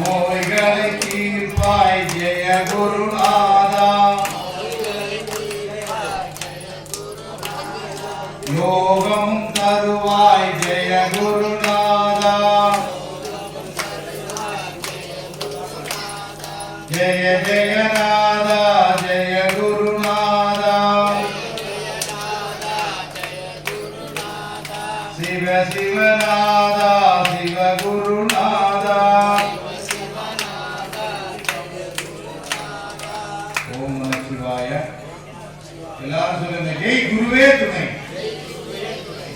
நோய்களை தீர்ப்பாய் ஜெய குருநாதா யோகம் தருவாய் ஜெய குருநாதா ஜெய ஜெயநாதா ஜெய குருநாதா சிவ சிவநாதா சிவ குருநாதா ஓம் நம சிவாய. எல்லாரும் சொல்லுங்க, ஜெய் குருவே துணை,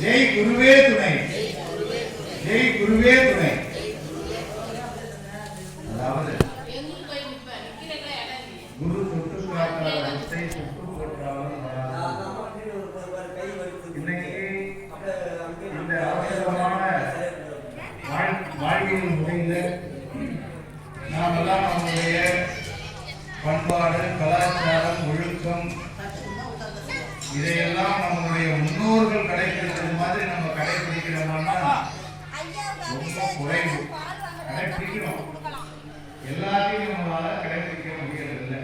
ஜெய் குருவே துணை, ஜெய் குருவே துணை. அதாவது குரு தொட்டு காட்டாலும் தொட்டு போட்டாலும் இன்னைக்கு இந்த அவசரமான வாழ்க்கை முறையில் நாமெல்லாம் நம்முடைய பண்பாடு, கலாச்சாரம், ஒழுக்கம் இதையெல்லாம் நம்மளுடைய முன்னோர்கள் கடைபிடித்தது மாதிரி நம்ம கடைபிடிக்கிறோம்னா ரொம்ப குறைவு. கடைபிடிக்கிறோம், எல்லாத்தையும் நம்மளால கடைபிடிக்க முடியறதில்லை.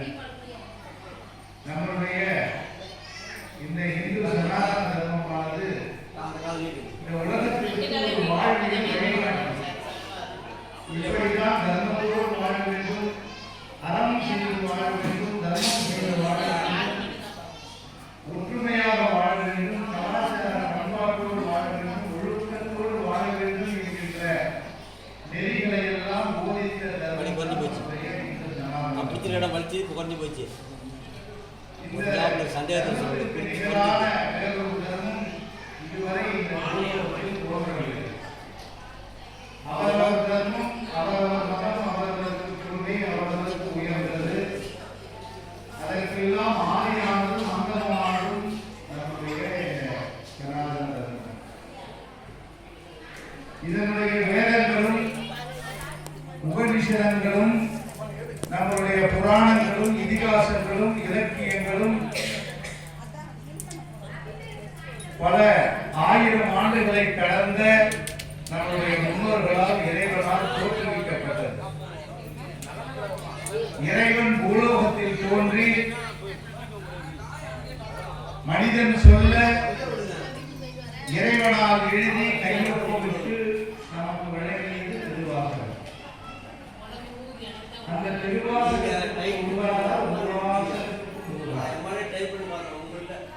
நம்மளுடைய இந்த இந்து சனாதன தர்மமானது இந்த உலகத்திற்கு ஒரு வாழ்வியல் வழிகாட்டும். இப்படிதான் தர்மத்தோடு வாழ வேண்டும், அறம் செய்து வாழ வேண்டும், தர்மம் செய்து வாழ வேண்டும், ஒற்றுமையாக வாழ வேண்டும், கலாச்சார பண்பாட்டோடு வாழ வேண்டும், ஒழுக்கத்தோடு வாழ வேண்டும் என்கின்ற நெறிகளை எல்லாம் போதித்த இதுவரை அவரவர் தர்மம், அவரவர் மதம், அவர்களுக்கு கொள்கை, அவர்களுக்கு உயர்ந்தது. அதற்கெல்லாம் ஆதியானதும் அங்கமானதும் நம்முடைய சனாதன தர்மம். இதனுடைய வேதங்களும் உபநிஷதங்களும் நம்முடைய புராணங்களும் இதிகாசங்களும் இலக்கியங்களும் பல ஆயிரம் ஆண்டுகளை கடந்த நம்முடைய முன்னோர்களால் இறைவனால் தோற்றுவிக்கப்பட்டது. இறைவன் பூலோகத்தில் தோன்றி மனிதன் சொல்ல இறைவனால் எழுதி கையொப்பமிட்டு நமக்கு வழங்கியது திருவாசகம். அந்த திருவாசகத்தை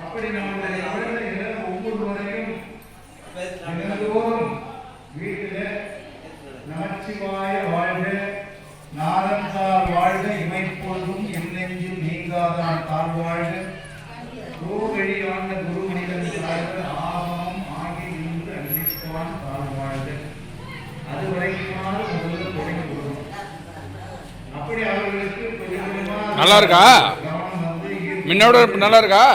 அப்படி நம்முடைய ஒவ்வொருவரையும் தினந்தோறும் வீட்டில் நமச்சிவாய வாழ்க, நாதன் தாழ் வாழ்க, இமைப்பொழுதும் என் நெஞ்சில் நீங்காதான் தாழ் வாழ்க, கோவழி ஆண்ட குருமனிதன் வாழ்க, ஆகமம் ஆகி நின்று அன்பிப்பான் தாழ் வாழ்க. அது வரைக்குமாறு முதல்ல தொடங்கி கொடுக்கும். அப்படி அவர்களுக்கு நல்லா இருக்கா? முன்னோட நல்லா இருக்கா?